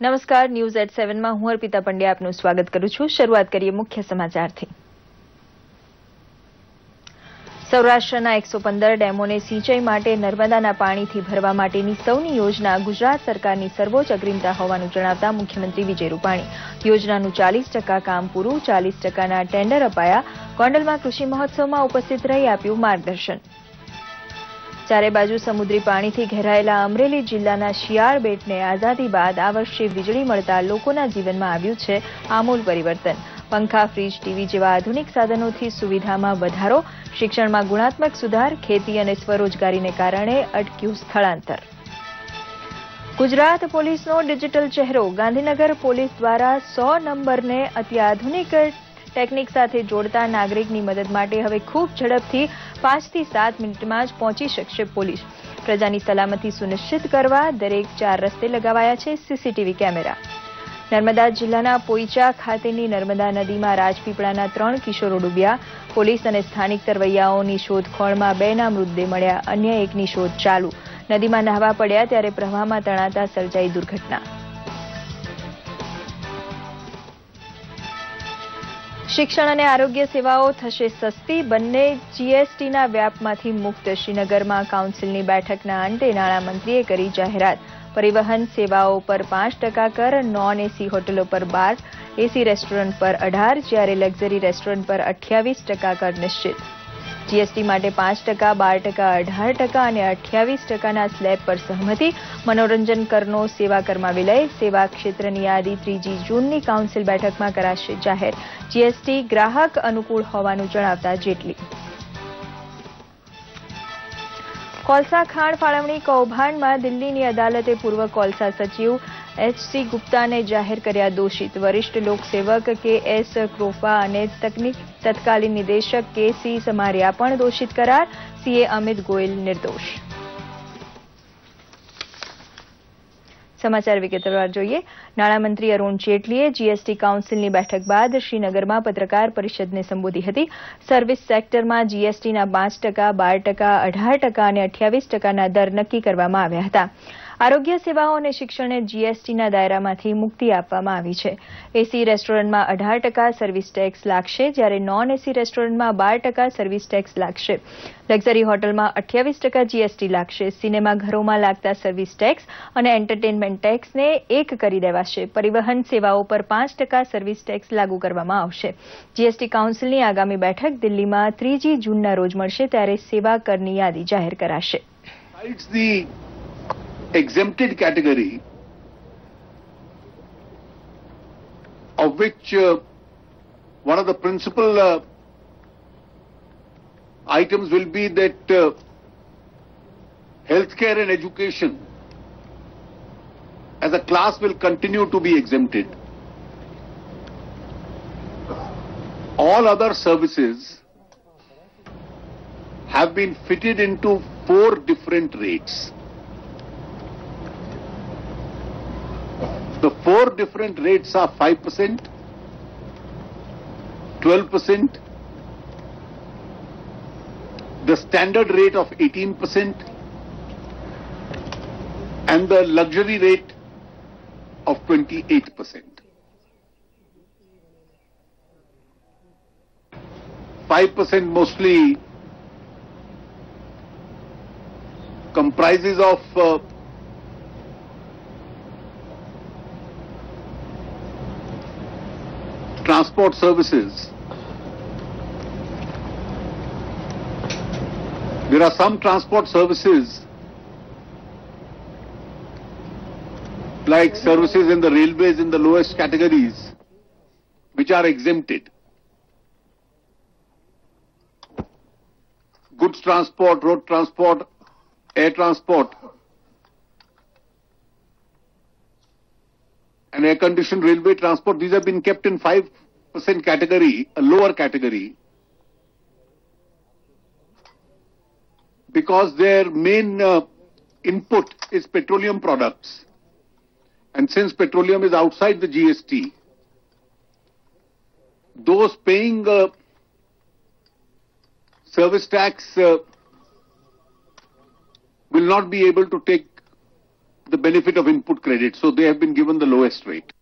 નમસ્કાર, news at 7 માં હું અર્પિતા પંડ્યા આપનું સ્વાગત કરું છું. શરૂઆત કરીએ મુખ્ય સમાચારથી. સૌરાષ્ટ્રના 115 ડેમોને સિંચાઈ માટે નર્મદાના પાણીથી ભરવા માટેની સૌની યોજના ગુજરાત સરકારની સર્વોચ્ચ અગ્રિમતા હોવાનું જણાવતા મુખ્યમંત્રી વિજય રૂપાણી યોજનાનું 40% કામ પૂરું, 40%ના ટેન્ડર અપાયા. ગોંડલમાં કૃષિ મહોત્સવમાં ઉપસ્થિત રહી આપ્યું માર્ગદર્શન. ચારે બાજુ સમુદ્રી પાણીથી ઘેરાયેલા અમરેલી જિલ્લાના શિયાળ બેટને આઝાદી બાદ આ વર્ષે વીજળી મળતા લોકોના જીવનમાં આવ્યું છે આમૂલ પરિવર્તન. પંખા, ફ્રીજ, ટીવી જેવા આધુનિક સાધનોથી સુવિધામાં વધારો, શિક્ષણમાં ગુણાત્મક સુધાર, ખેતી અને સ્વરોજગારીને કારણે અટક્યું સ્થળાંતર. ગુજરાત પોલીસનો ડિજિટલ ચહેરો. ગાંધીનગર પોલીસ દ્વારા 100 નંબરને અત્યાધુનિક ટેકનિક સાથે જોડતા નાગરિકની મદદ માટે હવે ખૂબ ઝડપથી 5 થી 7 મિનિટમાં જ પહોંચી શકશે પોલીસ. પ્રજાની સલામતી સુનિશ્ચિત કરવા દરેક 4 રસ્તે લગાવાયા છે સીસીટીવી કેમેરા. નર્મદા જિલ્લાના પોઈચા ખાતેની નર્મદા નદીમાં રાજપીપળાના 3 કિશોરો ડૂબ્યા. પોલીસ અને સ્થાનિક તરવૈયાઓની શોધખોળમાં 2ના મૃતદેહ મળ્યા, અન્ય 1ની શોધ ચાલુ. નદીમાં નહાવા પડ્યા ત્યારે પ્રવાહમાં તણાતા સર્જાઈ દુર્ઘટના. શિક્ષણ અને આરોગ્ય સેવાઓ થશે સસ્તી, બંને જીએસટીના વ્યાપમાંથી મુક્ત. શ્રીનગરમાં કાઉન્સિલની બેઠકના અંતે નાણામંત્રીએ કરી જાહેરાત. પરિવહન સેવાઓ પર 5% કર, નોન એસી હોટલો પર 12%, એસી રેસ્ટોરન્ટ પર 18%, જ્યારે લક્ઝરી રેસ્ટોરન્ટ પર 28% કર નિશ્ચિત. જીએસટી માટે 5%, 12%, 18% અને 28%ના સ્લેબ પર સહમતિ. મનોરંજન કરનો સેવા કરમાં વિલય. સેવા ક્ષેત્રની યાદી 3જી જૂનની કાઉન્સિલ બેઠકમાં કરાશે જાહેર. જીએસટી ગ્રાહક અનુકૂળ હોવાનું જણાવતા જેટલી. કોલસા ખાણ ફાળવણી કૌભાંડમાં દિલ્હીની અદાલતે પૂર્વ કોલસા સચિવ એચસી ગુપ્તાને જાહેર કર્યા દોષિત. વરિષ્ઠ લોકસેવક કેએસ ક્રોફા અને તત્કાલીન નિદેશક કેસી સમારિયા પણ દોષિત કરાર. સીએ અમિત ગોયલ નિર્દોષ. સમાચાર વિગતવાર જોઈએ. નાણામંત્રી અરુણ જેટલીએ જીએસટી કાઉન્સિલની બેઠક બાદ શ્રીનગરમાં પત્રકાર પરિષદને સંબોધી હતી. સર્વિસ સેક્ટરમાં જીએસટીના 5%, 12%, 18% અને 28%ના દર નક્કી કરવામાં આવ્યા હતા. આરોગ્ય સેવાઓ અને શિક્ષણને જીએસટીના દાયરામાંથી મુક્તિ આપવામાં આવી છે. એસી રેસ્ટોરન્ટમાં 18% સર્વિસ ટેક્સ લાગશે, જ્યારે નોન એસી રેસ્ટોરન્ટમાં 12% સર્વિસ ટેક્સ લાગશે. લક્ઝરી હોટલમાં 28% જીએસટી લાગશે. સિનેમાઘરોમાં લાગતા સર્વિસ ટેક્સ અને એન્ટરટેનમેન્ટ ટેક્સને એક કરી દેવાશે. પરિવહન સેવાઓ પર 5% સર્વિસ ટેક્સ લાગુ કરવામાં આવશે. જીએસટી કાઉન્સિલની આગામી બેઠક દિલ્હીમાં 3જી જૂનના રોજ મળશે, ત્યારે સેવા કરની યાદી જાહેર કરાશે. Exempted category, of which one of the principal items will be that healthcare and education as a class will continue to be exempted. All other services have been fitted into 4 different rates. The 4 different rates are 5%, 12%, the standard rate of 18%, and the luxury rate of 28%. 5% mostly comprises of transport services. There are some transport services like services in the railways in the lowest categories which are exempted. Goods transport, road transport, air transport and air-conditioned railway transport, these have been kept in 5% category, a lower category, because their main input is petroleum products. And since petroleum is outside the GST, those paying service tax will not be able to take the benefit of input credit. So they have been given the lowest rate.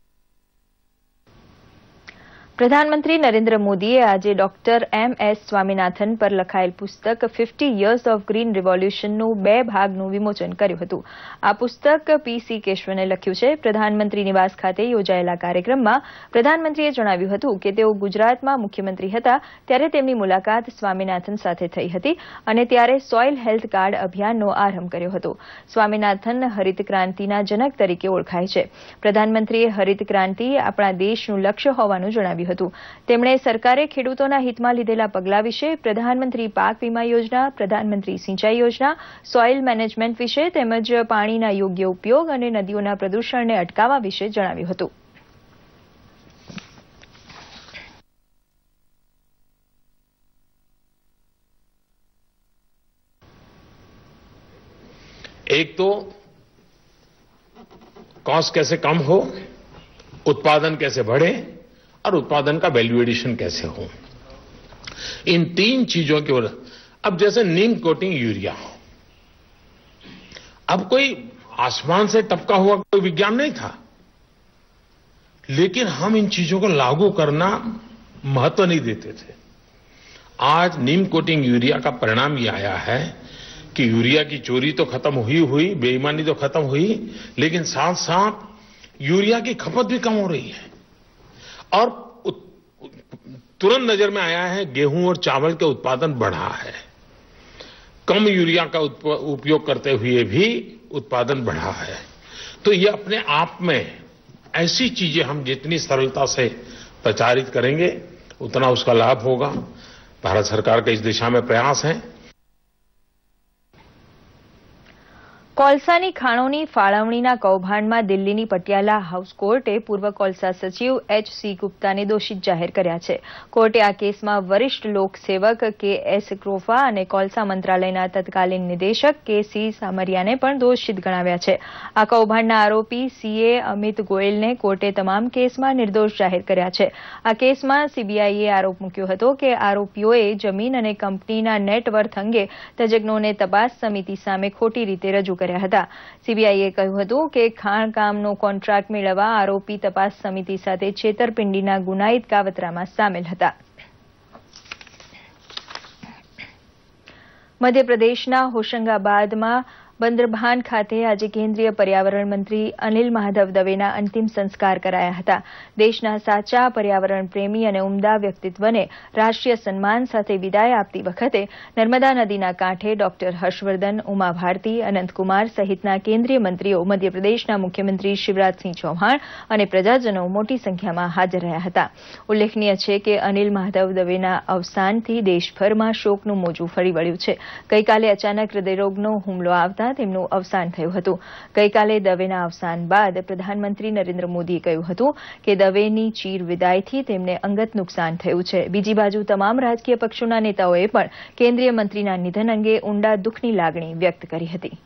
પ્રધાનમંત્રી નરેન્દ્ર મોદીએ આજે doctor M S. Swaminathan પર લખાયેલ પુસ્તક 50 years of green રિવોલ્યુશનનું 2 ભાગનું વિમોચન કર્યું હતું. આ પુસ્તક પી.સી. કેશવને લખ્યું છે. પ્રધાનમંત્રી નિવાસ ખાતે યોજાયેલા કાર્યક્રમમાં પ્રધાનમંત્રીએ જણાવ્યું હતું કે તેઓ ગુજરાતમાં મુખ્યમંત્રી હતા ત્યારે તેમની મુલાકાત સ્વામીનાથન સાથે થઈ હતી અને ત્યારે સોઇલ હેલ્થ કાર્ડ અભિયાનનો આરંભ કર્યો હતો. સ્વામીનાથન હરિત ક્રાંતિના જનક તરીકે ઓળખાય છે. પ્રધાનમંત્રીએ હરિત ક્રાંતિ આપણા દેશનું લક્ષ્ય હોવાનું જણાવ્યું હતું. તેમણે સરકારે ખેડૂતોના હિતમાં લીધેલા પગલાં વિશે, પ્રધાનમંત્રી પાક વીમા યોજના, પ્રધાનમંત્રી સિંચાઈ યોજના, સોઇલ મેનેજમેન્ટ વિશે તેમજ પાણીના યોગ્ય ઉપયોગ અને નદીઓના પ્રદૂષણને અટકાવવા વિશે જણાવ્યું હતું. एक तो कॉस्ट कैसे कम हो, उत्पादन कैसे बढ़े और उत्पादन का वैल्यू एडिशन कैसे हो, इन 3 चीजों की ओर. अब जैसे नीम कोटिंग यूरिया, अब कोई आसमान से टपका हुआ कोई विज्ञान नहीं था, लेकिन हम इन चीजों को लागू करना महत्व नहीं देते थे. आज नीम कोटिंग यूरिया का परिणाम ये आया है कि यूरिया की चोरी तो खत्म हुई, बेईमानी तो खत्म हुई, लेकिन साथ साथ यूरिया की खपत भी कम हो रही है. और तुरंत नजर में आया है गेहूं और चावल के उत्पादन बढ़ा है. कम यूरिया का उपयोग करते हुए भी उत्पादन बढ़ा है. तो ये अपने आप में ऐसी चीजें हम जितनी सरलता से प्रचारित करेंगे उतना उसका लाभ होगा. भारत सरकार का इस दिशा में प्रयास है. કોલસાની ખાણોની ફાળવણીના કૌભાંડમાં દિલ્હીની પટિયાલા હાઉસ કોર્ટે પૂર્વ કોલસા સચિવ એચ.સી. ગુપ્તાને દોષિત જાહેર કર્યા છે. કોર્ટે આ કેસમાં વરિષ્ઠ લોકસેવક કે.એસ. ક્રોફા અને કોલસા મંત્રાલયના તત્કાલીન નિદેશક કે.સી. સામરિયાને પણ દોષિત ગણાવ્યા છે. આ કૌભાંડના આરોપી સી.એ. અમિત ગોયલને કોર્ટે તમામ કેસમાં નિર્દોષ જાહેર કર્યા છે. આ કેસમાં સીબીઆઈએ આરોપ મૂક્યો હતો કે આરોપીઓએ જમીન અને કંપનીના નેટવર્થ અંગે તજજ્ઞોને તપાસ સમિતિ સામે ખોટી રીતે રજૂ કર્યા હતા. સીબીઆઈએ કહ્યું હતું કે ખાણકામનો કોન્ટ્રાક્ટ મેળવવા આરોપી તપાસ સમિતિ સાથે છેતરપિંડીના ગુનાહિત કાવતરામાં સામેલ હતા. મધ્યપ્રદેશના હોશંગાબાદમાં બંદરભાન ખાતે આજે કેન્દ્રીય પર્યાવરણ મંત્રી અનિલ માધવ દવેના અંતિમ સંસ્કાર કરાયા હતા. દેશના સાચા પર્યાવરણ પ્રેમી અને ઉમદા વ્યક્તિત્વને રાષ્ટ્રીય સન્માન સાથે વિદાય આપતી વખતે નર્મદા નદીના કાંઠે ડોક્ટર હર્ષવર્ધન, ઉમા ભારતી, અનંતકુમાર સહિતના કેન્દ્રીય મંત્રીઓ, મધ્યપ્રદેશના મુખ્યમંત્રી શિવરાજસિંહ ચૌહાણ અને પ્રજાજનો મોટી સંખ્યામાં હાજર રહ્યા હતા. ઉલ્લેખનીય છે કે અનિલ માધવ દવેના અવસાનથી દેશભરમાં શોકનું મોજું ફરી વળ્યું છે. ગઈકાલે અચાનક હૃદયરોગનો હુમલો આવતા તેમનું અવસાન થયું હતું. ગઈકાલે દવેના અવસાન બાદ પ્રધાનમંત્રી નરેન્દ્ર મોદીએ કહ્યું હતું કે દવેની ચીર વિદાયથી તેમને અંગત નુકસાન થયું છે. બીજી બાજુ તમામ રાજકીય પક્ષોના નેતાઓએ પણ કેન્દ્રીય મંત્રીના નિધન અંગે ઊંડા દુઃખની લાગણી વ્યક્ત કરી હતી.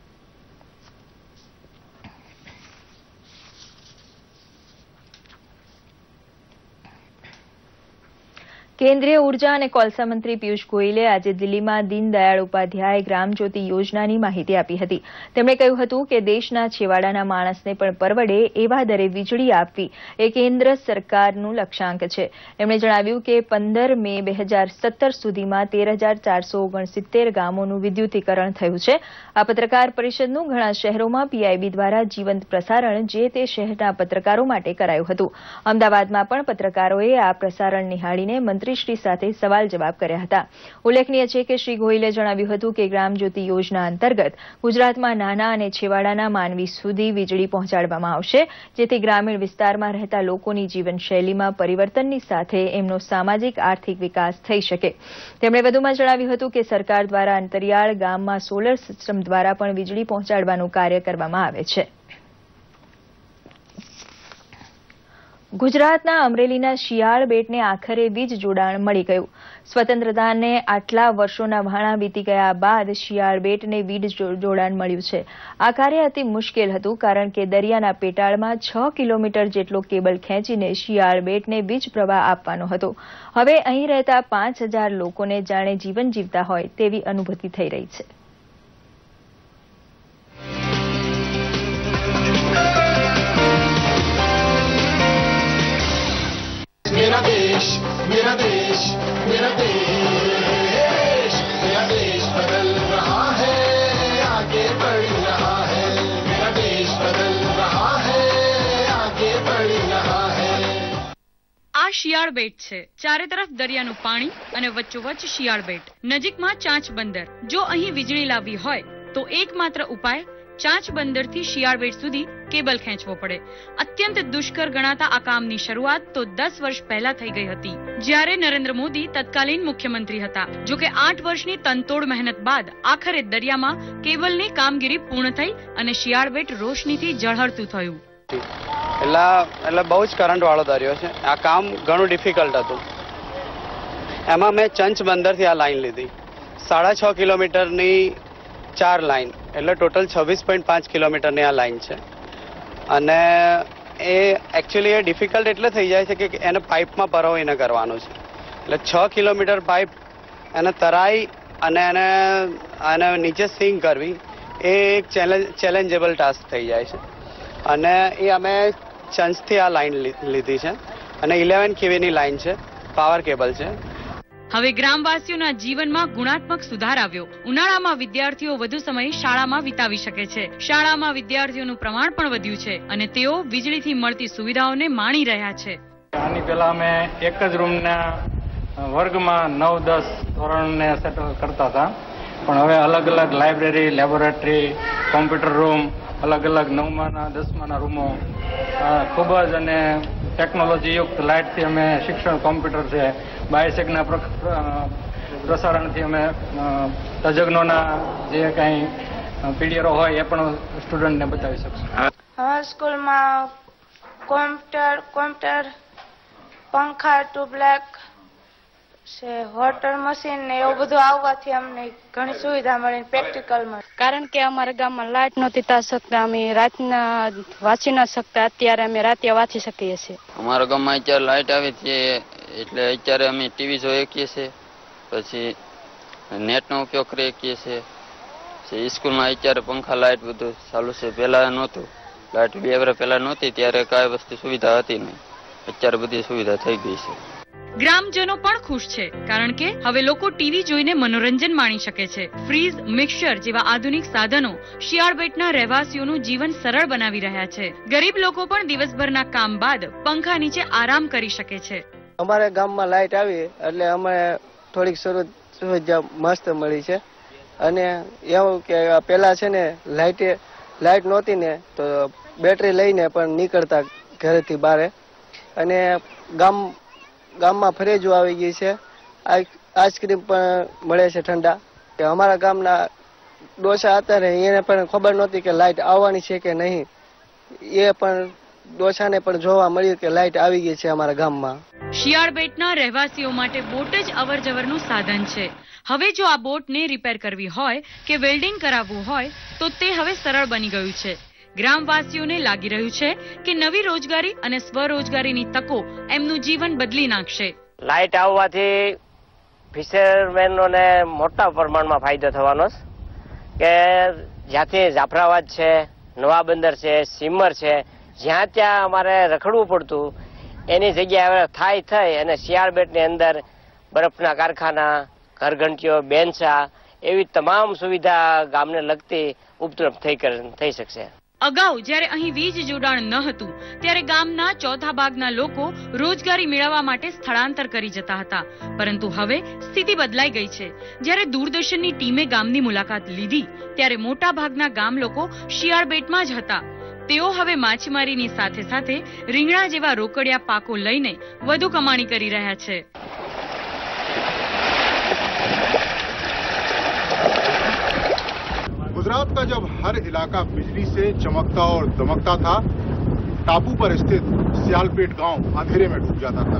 કેન્દ્રીય ઉર્જા અને કોલસા મંત્રી પિયુષ ગોયલે આજે દિલ્હીમાં દીનદયાળ ઉપાધ્યાય ગ્રામજ્યોતિ યોજનાની માહિતી આપી હતી. તેમણે કહ્યું હતું કે દેશના છેવાડાના માણસને પણ પરવડે એવા દરે વીજળી આપવી એ કેન્દ્ર સરકારનું લક્ષ્યાંક છે. તેમણે જણાવ્યું કે 15 મે 2017 સુધીમાં 13,469 ગામોનું વિદ્યુતીકરણ થયું છે. આ પત્રકાર પરિષદનું ઘણા શહેરોમાં પીઆઈબી દ્વારા જીવંત પ્રસારણ જે તે શહેરના પત્રકારો માટે કરાયું હતું. અમદાવાદમાં પણ પત્રકારોએ આ પ્રસારણ નિહાળીને મંત્રી શ્રી સાથે સવાલ જવાબ કર્યા હતા. ઉલ્લેખનીય છે કે શ્રી ગોયલે જણાવ્યું હતું કે ગ્રામજ્યોતિ યોજના અંતર્ગત ગુજરાતમાં નાના અને છેવાડાના માનવી સુધી વીજળી પહોંચાડવામાં આવશે, જેથી ગ્રામીણ વિસ્તારમાં રહેતા લોકોની જીવનશૈલીમાં પરિવર્તનની સાથે એમનો સામાજિક આર્થિક વિકાસ થઈ શકે. તેમણે વધુમાં જણાવ્યું હતું કે સરકાર દ્વારા અંતરિયાળ ગામમાં સોલર સિસ્ટમ દ્વારા પણ વીજળી પહોંચાડવાનું કાર્ય કરવામાં આવે છે. ગુજરાતના અમરેલીના શિયાળ બેટને આખરે વીજ જોડાણ મળી ગયું. સ્વતંત્રતાને આટલા વર્ષોના વહાણા વીતી ગયા બાદ શિયાળ બેટને વીજ જોડાણ મળ્યું છે. આ કાર્ય અતિ મુશ્કેલ હતું કારણ કે દરિયાના પેટાળમાં 6 કિલોમીટર જેટલો કેબલ ખેંચીને શિયાળ બેટને વીજ પ્રવાહ આપવાનો હતો. હવે અહીં રહેતા 5,000 લોકોને જાણે જીવન જીવતા હોય તેવી અનુભૂતિ થઈ રહી છે. શિયાળ બેટ છે. ચારે તરફ દરિયાનું પાણી અને વચ્ચોવચ્ચ શિયાળ બેટ. નજીકમાં ચાંચ બંદર. જો અહીં વીજળી લાવવી હોય તો એકમાત્ર ઉપાય ચાંચ બંદરથી શિયાળ બેટ સુધી કેબલ ખેંચવો પડે. અત્યંત દુષ્કર ગણાતા આ કામની શરૂઆત તો 10 વર્ષ પહેલા થઈ ગઈ હતી, જ્યારે નરેન્દ્ર મોદી તત્કાલીન મુખ્યમંત્રી હતા. જો કે 8 વર્ષની તનતોડ મહેનત બાદ આખરે દરિયામાં કેબલની કામગીરી પૂર્ણ થઈ અને શિયાળ બેટ રોશનીથી ઝળહળતું થયું. એટલે બહુ જ કરંટ વાળો દરિયો છે. આ કામ ઘણું ડિફિકલ્ટ હતું. એમાં મેં ચંચ બંદરથી આ લાઈન લીધી. 6.5 કિલોમીટરની 4 લાઈન, એટલે ટોટલ 26.5 કિલોમીટરની આ લાઈન છે. અને એ એકચ્યુઅલી એ ડિફિકલ્ટ એટલે થઈ જાય છે કે એને પાઇપમાં પરોવીને કરવાનું છે. એટલે 6 કિલોમીટર પાઇપ એને તરાઈ અને એને નીચે સિંક કરવી એ એક ચેલેન્જેબલ ટાસ્ક થઈ જાય છે. અને એ અમે ચંચથી આ લાઈન લીધી છે અને 11 kVની લાઈન છે, પાવર કેબલ છે. હવે ગ્રામવાસીઓના જીવનમાં ગુણાત્મક સુધાર આવ્યો. ઉનાળામાં વિદ્યાર્થીઓ વધુ સમય શાળામાં વિતાવી શકે છે. શાળામાં વિદ્યાર્થીઓનું પ્રમાણ પણ વધ્યું છે અને તેઓ વીજળીથી મળતી સુવિધાઓને માણી રહ્યા છે. આની પહેલા અમે એક જ રૂમના વર્ગમાં 9-10 ધોરણને સેટ કરતા હતા, પણ હવે અલગ અલગ લાઇબ્રેરી, લેબોરેટરી, કોમ્પ્યુટર રૂમ, અલગ અલગ 9માના 10માના રૂમો ખૂબ જ અને ટેકનોલોજી યુક્ત લાઇટથી અમે શિક્ષણ, કોમ્પ્યુટર છે, બાયસેકના પ્રસારણથી અમે તજજ્ઞોના જે કંઈ પીડીઆરો હોય એ પણ સ્ટુડન્ટને બતાવી શકશું. સ્કૂલમાં કોમ્પ્યુટર, પંખા, ટ્યુબલાઇટ છે, વોટર મશીન ને એવું બધું આવવાથી અમને ઘણી સુવિધા મળી પ્રેક્ટિકલમાં. કારણ કે અમારા ગામમાં લાઇટ નહોતી તા શકતા, અમે રાતના વાંચી ન શકતા. અત્યારે અમે રાતે વાંચી શકીએ છીએ. અમારા ગામમાં અત્યારે લાઇટ આવી છે એટલે અત્યારે અમે ટીવી જોઈ શકીએ છીએ, પછી નેટનો ઉપયોગ કરી શકીએ છીએ. સ્કૂલમાં અત્યારે પંખા, લાઇટ બધું ચાલુ છે. પહેલા નહોતું, લાઇટ 2 વર્ષ પહેલા નહોતી ત્યારે કાંઈ વસ્તુ સુવિધા હતી નહીં. અત્યારે બધી સુવિધા થઈ ગઈ છે. ગ્રામજનો પણ ખુશ છે, કારણ કે હવે લોકો ટીવી જોઈને મનોરંજન માણી શકે છે. ફ્રીજ, મિક્સર જેવા આધુનિક સાધનો શિયાળ બેટના રહેવાસીઓનું જીવન સરળ બનાવી રહ્યા છે. ગરીબ લોકો પણ દિવસભરના કામ બાદ પંખા નીચે આરામ કરી શકે છે. અમારા ગામમાં લાઇટ આવી એટલે અમે થોડીક સુવિધા મસ્ત મળી છે. અને એવું કે પેલા છે ને લાઇટ નહોતી ને તો બેટરી લઈને પણ નીકળતા ઘરેથી બહાર. અને ગામમાં ફ્રીજો આવી ગઈ છે, આઈસ્ક્રીમ પણ મળે છે ઠંડા. કે અમારા ગામના ડોસા હતા ને એને પણ ખબર નહોતી કે લાઇટ આવવાની છે કે નહીં. એ પણ ડોસાને પણ જોવા મળ્યું કે લાઇટ આવી ગઈ છે અમારા ગામમાં. શિયાળ બેટના રહેવાસીઓ માટે બોટ જ અવરજવરનું સાધન છે. હવે જો આ બોટને રિપેર કરવી હોય કે વેલ્ડિંગ કરાવવું હોય તો તે હવે સરળ બની ગયું છે. ગ્રામવાસીઓને લાગી રહ્યું છે કે નવી રોજગારી અને સ્વરોજગારીની તકો એમનું જીવન બદલી નાખશે. લાઇટ આવવાથી ફિશરમેનોને મોટા પ્રમાણમાં ફાયદો થવાનો કે જ્યાંથી જાફરાબાદ છે, નવા બંદર છે, સીમર છે, જ્યાં ત્યાં અમારે રખડવું પડતું એની જગ્યાએ થાય થઈ અને શિયાળ બેટની અંદર બરફના કારખાના, ઘરઘંટીઓ, બેન્ચા એવી તમામ સુવિધા ગામને લગતી ઉપલબ્ધ થઈ શકશે. અગાઉ જ્યારે અહીં વીજ જોડાણ ન હતું ત્યારે ગામના ચોથા ભાગના લોકો રોજગારી મેળવવા માટે સ્થળાંતર કરી જતા હતા, પરંતુ હવે સ્થિતિ બદલાઈ ગઈ છે. જ્યારે દૂરદર્શનની ટીમે ગામની મુલાકાત લીધી ત્યારે મોટા ભાગના ગામ લોકો શિયાળ બેટમાં જ હતા. તેઓ હવે માછીમારીની સાથે સાથે રીંગણા જેવા રોકડિયા પાકો લઈને વધુ કમાણી કરી રહ્યા છે. गुजरात का जब हर इलाका बिजली से चमकता और दमकता था, टापू पर स्थित सियालपेट गांव अंधेरे में डूब जाता था.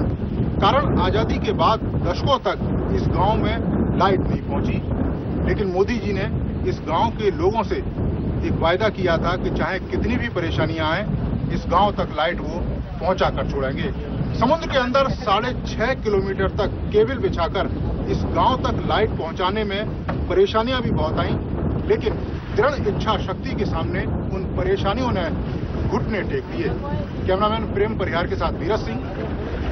कारण आजादी के बाद दशकों तक इस गांव में लाइट नहीं पहुंची, लेकिन मोदी जी ने इस गांव के लोगों से एक वायदा किया था कि चाहे कितनी भी परेशानियां आए, इस गांव तक लाइट वो पहुंचा कर छोड़ेंगे. समुद्र के अंदर 6.5 किलोमीटर तक केबल बिछाकर इस गांव तक लाइट पहुंचाने में परेशानियां भी बहुत आई, लेकिन दृढ़ इच्छा शक्ति के सामने उन परेशानियों ने घुटने टेक दिए. कैमरामैन प्रेम परिहार के साथ Viraj Singh,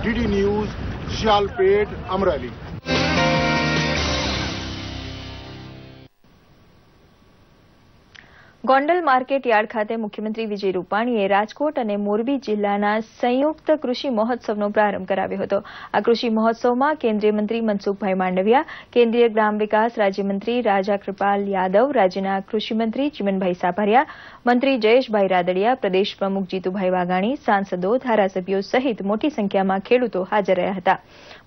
DD news, Sialpet, Amreli. Gondal market yard ખાતે મુખ્યમંત્રી વિજય રૂપાણીએ રાજકોટ અને મોરબી જિલ્લાના સંયુક્ત કૃષિ મહોત્સવનો પ્રારંભ કરાવ્યો હતો. આ કૃષિ મહોત્સવમાં કેન્દ્રીય મંત્રી મનસુખભાઈ માંડવિયા, કેન્દ્રીય ગ્રામ વિકાસ રાજ્યમંત્રી રાજા કૃપાલ યાદવ, રાજ્યના કૃષિમંત્રી ચીમનભાઈ સાભરિયા, મંત્રી જયેશભાઈ રાદડિયા, પ્રદેશ પ્રમુખ જીતુભાઈ વાઘાણી, સાંસદો, ધારાસભ્યો સહિત મોટી સંખ્યામાં ખેડૂતો હાજર રહ્યા હતા.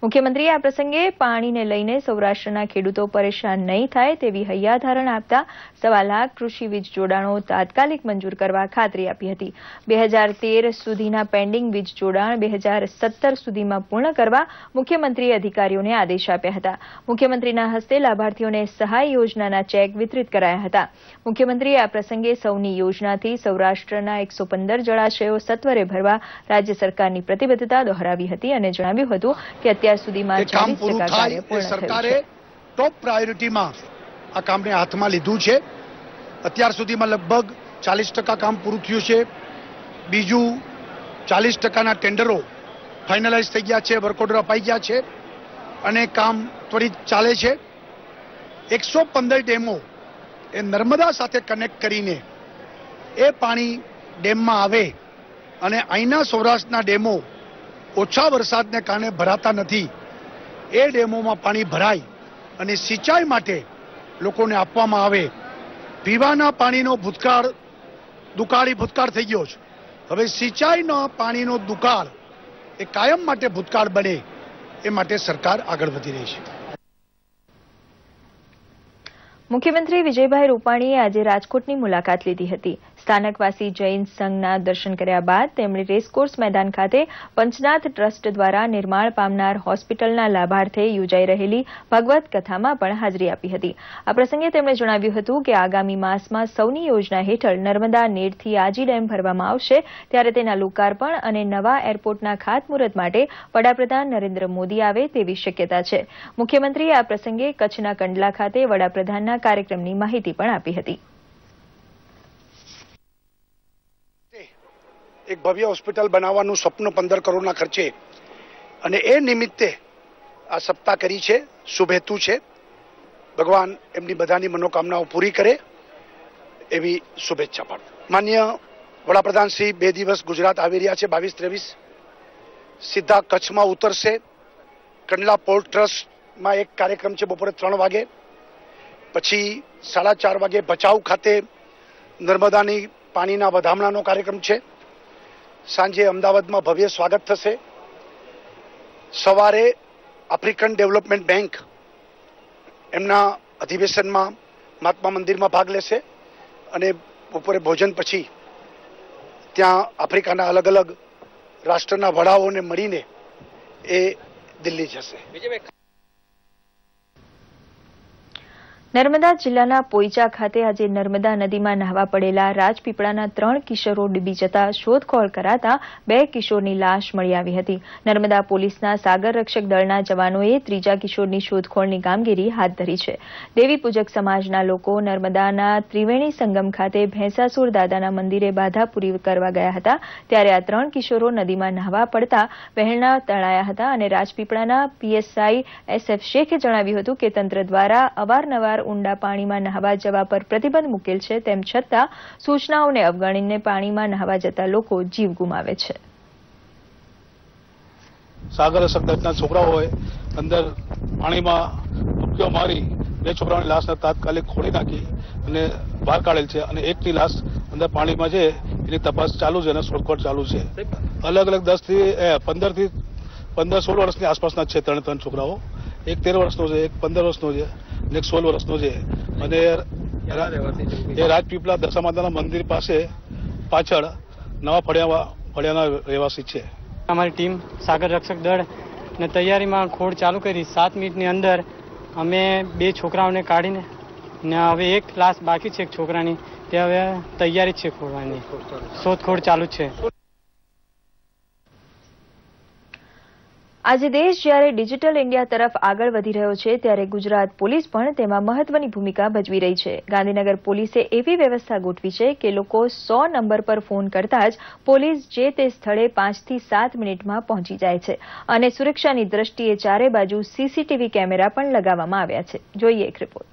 મુખ્યમંત્રીએ આ પ્રસંગે પાણીને લઈને સૌરાષ્ટ્રના ખેડૂતો પરેશાન નહીં થાય તેવી હૈયાધારણ આપતા 1.25 લાખ કૃષિ વીજ જોડાણો તાત્કાલિક મંજૂર કરવા ખાતરી આપી હતી. 2013 સુધીના પેન્ડિંગ વીજ જોડાણ 2017 સુધીમાં પૂર્ણ કરવા મુખ્યમંત્રીએ અધિકારીઓને આદેશ આપ્યા હતા. મુખ્યમંત્રીના હસ્તે લાભાર્થીઓને સહાય યોજનાના ચેક વિતરિત કરાયા હતા. મુખ્યમંત્રીએ આ પ્રસંગે સૌની યોજનાથી સૌરાષ્ટ્રના 115 જળાશયો સત્વરે ભરવા રાજ્ય સરકારની પ્રતિબદ્ધતા દોહરાવી હતી અને જણાવ્યું હતું કે અત્યાર સુધીમાં 40% કાર્ય પૂર્ણ થયું છે. ટોપ પ્રાયોરિટીમાં આ કામને હાથમાં લીધું છે. અત્યાર સુધીમાં લગભગ 40% કામ પૂરું થયું છે. બીજું 40%ના ટેન્ડરો ફાઇનલાઇઝ થઈ ગયા છે, વર્ક ઓર્ડર અપાઈ ગયા છે અને કામ ત્વરિત ચાલે છે. 115 ડેમો એ નર્મદા સાથે કનેક્ટ કરીને એ પાણી ડેમમાં આવે અને અહીંના સૌરાષ્ટ્રના ડેમો ઓછા વરસાદને કારણે ભરાતા નથી. એ ડેમોમાં પાણી ભરાય અને સિંચાઈ માટે લોકોને આપવામાં આવે. પીવાના પાણીનો દુકાળી ભૂતકાળ થઈ ગયો છે. હવે સિંચાઈના પાણીનો દુકાળ એ કાયમ માટે ભૂતકાળ બને એ માટે સરકાર આગળ વધી રહી છે. મુખ્યમંત્રી વિજયભાઈ રૂપાણીએ આજે રાજકોટની મુલાકાત લીધી હતી. સ્થાનકવાસી જૈન સંઘના દર્શન કર્યા બાદ તેમણે રેસકોર્સ મેદાન ખાતે પંચનાથ ટ્રસ્ટ દ્વારા નિર્માણ પામનાર હોસ્પિટલના લાભાર્થે યોજાઈ રહેલી ભગવત કથામાં પણ હાજરી આપી હતી. આ પ્રસંગે તેમણે જણાવ્યું હતું કે આગામી માસમાં સૌની યોજના હેઠળ નર્મદા નીરથી આજી ડેમ ભરવામાં આવશે ત્યારે તેના લોકાર્પણ અને નવા એરપોર્ટના ખાતમુહૂર્ત માટે વડાપ્રધાન નરેન્દ્ર મોદી આવે તેવી શક્યતા છે. મુખ્યમંત્રીએ આ પ્રસંગે કચ્છના કંડલા ખાતે વડાપ્રધાનના કાર્યક્રમની માહિતી પણ આપી હતી. એક ભવ્ય હોસ્પિટલ બનાવવાનું સ્વપ્ન 15 કરોડના ખર્ચે અને એ નિમિત્તે આ સપ્તાહ કરી છે. શુભ હેતુ છે. ભગવાન એમની બધાની મનોકામનાઓ પૂરી કરે એવી શુભેચ્છા પાડું. માન્ય વડાપ્રધાન શ્રી 2 દિવસ ગુજરાત આવી રહ્યા છે. 22-23 સીધા કચ્છમાં ઉતરશે. કંડલા પોર્ટ ટ્રસ્ટમાં એક કાર્યક્રમ છે બપોરે 3 વાગે. પછી 4:30 વાગે ભચાઉ ખાતે નર્મદાની પાણીના વધામણાનો કાર્યક્રમ છે. સાંજે અમદાવાદમાં ભવ્ય સ્વાગત થશે. સવારે આફ્રિકન ડેવલપમેન્ટ બેંક એમના અધિવેશનમાં મહાત્મા મંદિરમાં ભાગ લેશે અને બપોરે ભોજન પછી ત્યાં આફ્રિકાના અલગ અલગ રાષ્ટ્રના વડાઓને મળીને એ દિલ્હી જશે. નર્મદા જિલ્લાના પોઈચા ખાતે આજે નર્મદા નદીમાં નહાવા પડેલા રાજપીપળાના 3 કિશોરો ડૂબી જતા શોધખોળ કરાતા 2 કિશોરની લાશ મળી આવી હતી. નર્મદા પોલીસના સાગર રક્ષક દળના જવાનોએ ત્રીજા કિશોરની શોધખોળની કામગીરી હાથ ધરી છે. દેવી પૂજક સમાજના લોકો નર્મદાના ત્રિવેણી સંગમ ખાતે ભેંસાસુર દાદાના મંદિરે બાધા પૂરી કરવા ગયા હતા ત્યારે આ 3 કિશોરો નદીમાં નહાવા પડતા વહેણના તણાયા હતા અને રાજપીપળાના પીએસઆઈ SF શેખે જણાવ્યું હતું કે તંત્ર દ્વારા અવારનવાર ઊંડા પાણીમાં નહાવા જવા પર પ્રતિબંધ મૂકેલ છે તેમ છતાં સૂચનાઓને અવગણીને પાણીમાં નહાવા જતા લોકો જીવ ગુમાવે છે. સાગર સગદના છોકરાઓએ અંદર પાણીમાં ડૂબકીઓ મારી 2 છોકરાઓની લાશને તાત્કાલિક ખોળી નાખી અને બહાર કાઢેલ છે અને એકની લાશ અંદર પાણીમાં છે એની તપાસ ચાલુ છે અને શોધખોળ ચાલુ છે. અલગ અલગ 15-16 વર્ષની આસપાસના છે 3 છોકરાઓ. એક 13 વર્ષનો છે, એક 15 વર્ષનો છે અને એક 16 વર્ષનો છે અને એ રાજપીપળા દશા માતાના મંદિર પાસે પાછળ નવા ફળિયાના રહેવાસી છે. અમારી ટીમ સાગર રક્ષક દળ ને તૈયારીમાં ખોળ ચાલુ કરી 7 મિનિટની અંદર અમે 2 છોકરાઓને કાઢીને ને હવે એક લાશ બાકી છે એક છોકરાની તે હવે તૈયારી છે ખોળવાની. શોધખોળ ચાલુ છે. આજે દેશ જ્યારે ડિજિટલ ઇન્ડિયા તરફ આગળ વધી રહ્યો છે ત્યારે ગુજરાત પોલીસ પણ તેમાં મહત્વની ભૂમિકા ભજવી રહી છે. ગાંધીનગર પોલીસે એવી વ્યવસ્થા ગોઠવી છે કે લોકો 100 નંબર પર ફોન કરતા જ પોલીસ જે તે સ્થળે 5 થી 7 મિનિટમાં પહોંચી જાય છે અને સુરક્ષાની દ્રષ્ટિએ ચારે બાજુ CCTV કેમેરા પણ લગાવવામાં આવ્યા છે. જોઈએ એક રિપોર્ટ.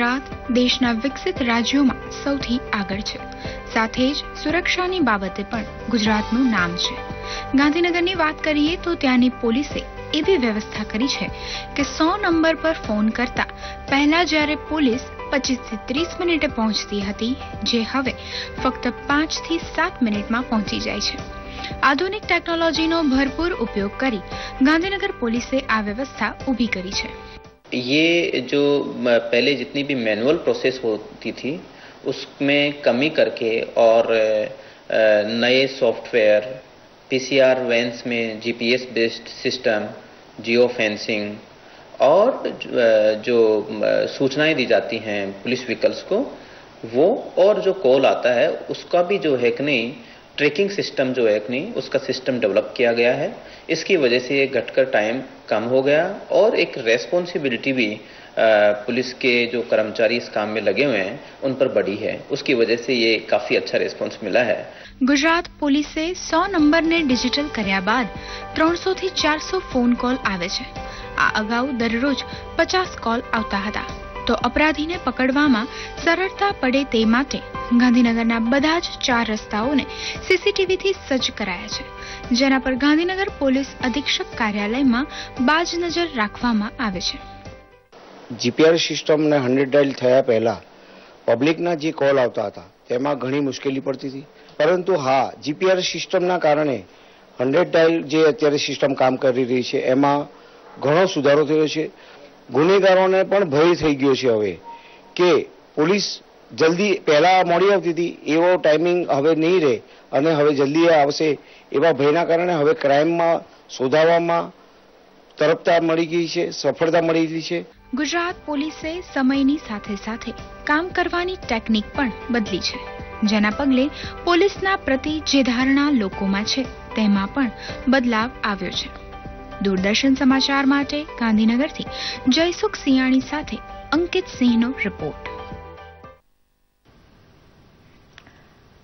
ગુજરાત દેશના વિકસિત રાજ્યોમાં સૌથી આગળ છે. સાથે જ સુરક્ષાની બાબતે પણ ગુજરાતનું નામ છે. ગાંધીનગરની વાત કરીએ તો ત્યાંની પોલીસે એવી વ્યવસ્થા કરી છે કે 100 નંબર પર ફોન કરતા પહેલા જ્યારે પોલીસ 25 થી 30 મિનિટે પહોંચતી હતી, જે હવે ફક્ત 5 થી 7 મિનિટમાં પહોંચી જાય છે. આધુનિક ટેકનોલોજીનો ભરપૂર ઉપયોગ કરી ગાंधीनगर पुलिसे आ व्यवस्था ऊभी करी है. ये जो पहले जितनी भी मैनुअल प्रोसेस होती थी उसमें कमी करके और नए सॉफ्टवेयर, पीसीआर वैन्स में GPS based system, geo fencing और जो सूचनाएं दी जाती हैं पुलिस व्हीकल्स को, वो और जो कॉल आता है उसका भी जो है कि नहीं ट्रैकिंग सिस्टम जो है कि नहीं उसका सिस्टम डेवलप किया गया है. इसकी वजह से ये घटकर टाइम कम हो गया और एक रेस्पॉन्सिबिलिटी भी पुलिस के जो कर्मचारी इस काम में लगे हुए हैं उन पर बढ़ी है. उसकी वजह से ये काफी अच्छा रिस्पॉन्स मिला है. गुजरात पुलिसे 100 नंबर ने डिजिटल કર્યા બાદ 300 થી 400 ફોન કોલ આવે છે. આ અગાઉ દરરોજ 50 કોલ આવતા હતા. તો અપરાધીને પકડવામાં સરળતા પડે તે માટે ગાંધીનગરના બધા જ 4 રસ્તાઓને સીસીટીવીથી સજ્જ કરાયા છે, જેના પર ગાંધીનગર પોલીસ અધિક્ષક કાર્યાલયમાં બાજ નજર રાખવામાં આવે છે. જીપીઆર સિસ્ટમને 100 ડાયલ થયા પહેલા પબ્લિકના જે કોલ આવતા હતા તેમાં ઘણી મુશ્કેલી પડતી હતી, પરંતુ હા જીપીઆર સિસ્ટમના કારણે 100 ડાયલ જે અત્યારે સિસ્ટમ કામ કરી રહી છે એમાં ઘણો સુધારો થયો છે. ગુનેગારોને પણ ભય થઈ ગયો છે હવે કે પોલીસ જલ્દી પહેલા મોડી આવતી હતી એવો ટાઈમિંગ હવે નહીં રહે અને હવે જલ્દી આવશે એવા ભયના કારણે હવે ક્રાઇમમાં શોધાવામાં તરફતા મળી ગઈ છે, સફળતા મળી ગઈ છે. ગુજરાત પોલીસે સમયની સાથે સાથે કામ કરવાની ટેકનિક પણ બદલી છે, જેના પગલે પોલીસના પ્રતિ જે ધારણા લોકોમાં છે તેમાં પણ બદલાવ આવ્યો છે. दूरदर्शन समाचार માટે ગાંધીનગરથી જયસુખ સિયાણી સાથે અંકિત સિંહનો રિપોર્ટ.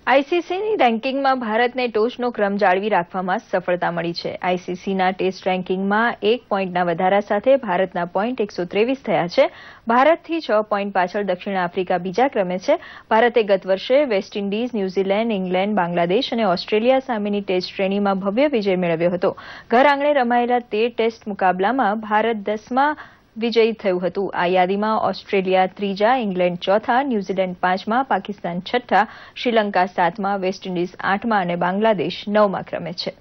આઈસીસીની રેન્કિંગમાં ભારતને ટોચનો ક્રમ જાળવી રાખવામાં સફળતા મળી છે. આઈસીસીના ટેસ્ટ રેન્કિંગમાં 1 પોઈન્ટના વધારા સાથે ભારતના પોઈન્ટ 123 થયા છે. ભારતથી 6 પોઈન્ટ પાછળ દક્ષિણ આફ્રિકા બીજા ક્રમે છે. ભારતે ગત વર્ષે West Indies, New Zealand, England, Bangladesh અને ઓસ્ટ્રેલિયા સામેની ટેસ્ટ શ્રેણીમાં ભવ્ય વિજય મેળવ્યો હતો. ઘર આંગણે રમાયેલા તે ટેસ્ટ મુકાબલામાં ભારત 10મા વિજયી થયું હતું. આ યાદીમાં ઓસ્ટ્રેલિયા 3જા, ઇંગ્લેન્ડ 4થા, ન્યૂઝીલેન્ડ 5મા, પાકિસ્તાન 6થા, શ્રીલંકા 7મા, વેસ્ટ ઇન્ડિઝ 8મા અને બાંગ્લાદેશ 9મા ક્રમે છે.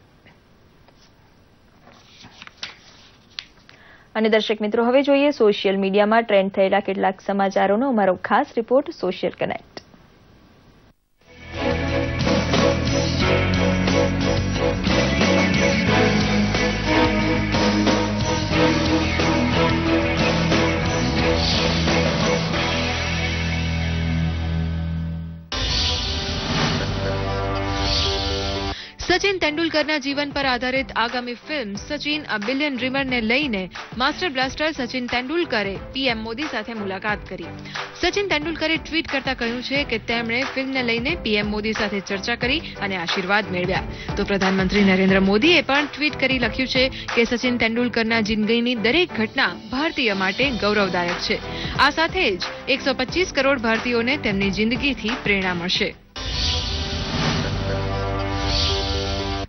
અને દર્શક મિત્રો, હવે જોઈએ સોશિયલ મીડિયામાં ટ્રેન્ડ થયેલા કેટલાક સમાચારોનો અમારો ખાસ રિપોર્ટ સોશિયલ કનેક્ટ. સચિન તેંડુલકરના જીવન પર આધારિત આગામી ફિલ્મ સચિન અ બિલિયન ડ્રીમરને લઈને માસ્ટર બ્લાસ્ટર સચિન તેંડુલકરે પીએમ મોદી સાથે મુલાકાત કરી. સચિન તેંડુલકરે ટ્વીટ કરતા કહ્યું છે કે તેમણે ફિલ્મને લઈને પીએમ મોદી સાથે ચર્ચા કરી અને આશીર્વાદ મેળવ્યા. તો પ્રધાનમંત્રી નરેન્દ્ર મોદીએ પણ ટ્વીટ કરી લખ્યું છે કે સચિન તેંડુલકરના જિંદગીની દરેક ઘટના ભારતીય માટે ગૌરવદાયક છે. આ સાથે જ 125 કરોડ ભારતીયોને તેમની જિંદગીથી પ્રેરણા મળશે.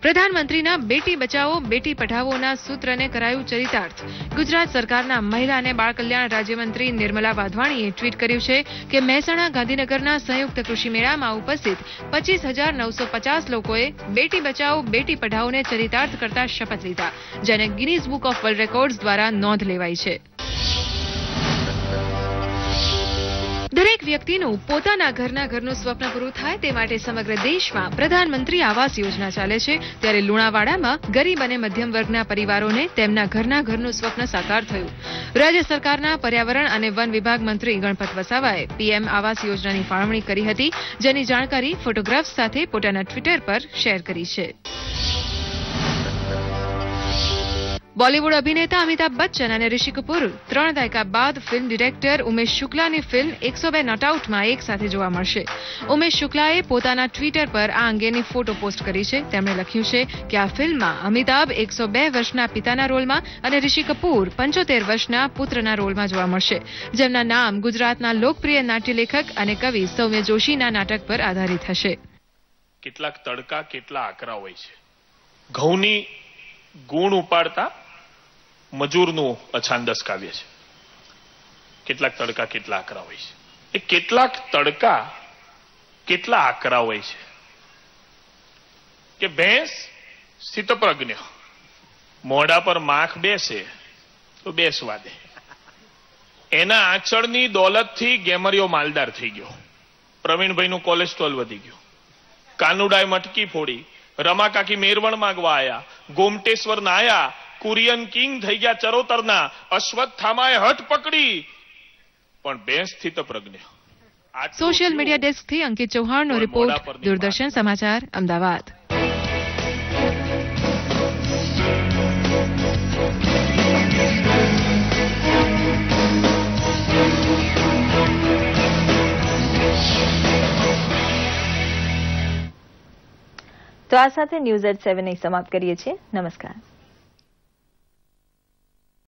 પ્રધાનમંત્રીના બેટી બચાવો બેટી પઢાવોના સૂત્રને કરાયું ચરિતાર્થ. ગુજરાત સરકારના મહિલા અને બાળ કલ્યાણ રાજ્યમંત્રી નિર્મલા વાધવાણીએ ટ્વીટ કર્યું છે કે મહેસાણા ગાંધીનગરના સંયુક્ત કૃષિ મેળામાં ઉપસ્થિત 25,950 લોકોએ બેટી બચાવો બેટી પઢાઓને ચરિતાર્થ કરતા શપથ લીધા, જેને Guinness book of world records દ્વારા નોંધ લેવાઈ છે. દરેક વ્યક્તિનું પોતાના ઘરનું સ્વપ્ન પૂરું થાય તે માટે સમગ્ર દેશમાં પ્રધાનમંત્રી આવાસ યોજના ચાલે છે. ત્યારે લુણાવાડામાં ગરીબ અને મધ્યમ વર્ગના પરિવારોને તેમના ઘરનું સ્વપ્ન સાકાર થયું. રાજ્ય સરકારના પર્યાવરણ અને વન વિભાગ મંત્રી ગણપત વસાવાએ પીએમ આવાસ યોજનાની ફાળવણી કરી હતી, જેની જાણકારી ફોટોગ્રાફ્સ સાથે પોતાના ટ્વિટર પર શેર કરી છે. બોલીવુડ અભિનેતા અમિતાભ બચ્ચન અને ઋષિ કપૂર 3 દાયકા બાદ ફિલ્મ ડિરેક્ટર ઉમેશ શુક્લાની ફિલ્મ 102 નોટ આઉટમાં એક સાથે જોવા મળશે. ઉમેશ શુક્લાએ પોતાના ટ્વિટર પર આ અંગેની ફોટો પોસ્ટ કરી છે. તેમણે લખ્યું છે કે આ ફિલ્મમાં અમિતાભ 102 વર્ષના પિતાના રોલમાં અને ઋષિ કપૂર 75 વર્ષના પુત્રના રોલમાં જોવા મળશે, જેમના નામ ગુજરાતના લોકપ્રિય નાટ્યલેખક અને કવિ સૌમ્ય જોશીના નાટક પર આધારિત હશે. કેટલાક તડકા કેટલા આકરા હોય છે. ઘઉંની ગુણ ઉપાડતા મજૂરનું અછાંદસ કાવ્ય છે. કેટલાક તડકા કેટલા આકરા હોય છે. એ કેટલાક તડકા કેટલા આકરા હોય છે કે ભેંસ સ્થિતપ્રજ્ઞ, મોઢા પર માખ બેસે તો બેસવા દે. એના આંચળની દોલતથી ગેમરિયો માલદાર થઈ ગયો. પ્રવીણભાઈનું કોલેસ્ટ્રોલ વધી ગયું. કાનુડાએ મટકી ફોડી. રમાકાકી મેરવણ માંગવા આયા. ગોમટેશ્વર ના આયા. કુરિયન કિંગ થઈ ગયા ચરોતરના. અશ્વત્થામાએ હઠ પકડી, પણ ભેંસ સ્થિતપ્રજ્ઞ. સોશિયલ મીડિયા ડેસ્કથી અંકિત ચૌહાણનો રિપોર્ટ, દૂરદર્શન સમાચાર, અમદાવાદ. તો આ સાથે ન્યૂઝ એટ 7 સમાપ્ત કરીએ છીએ. નમસ્કાર.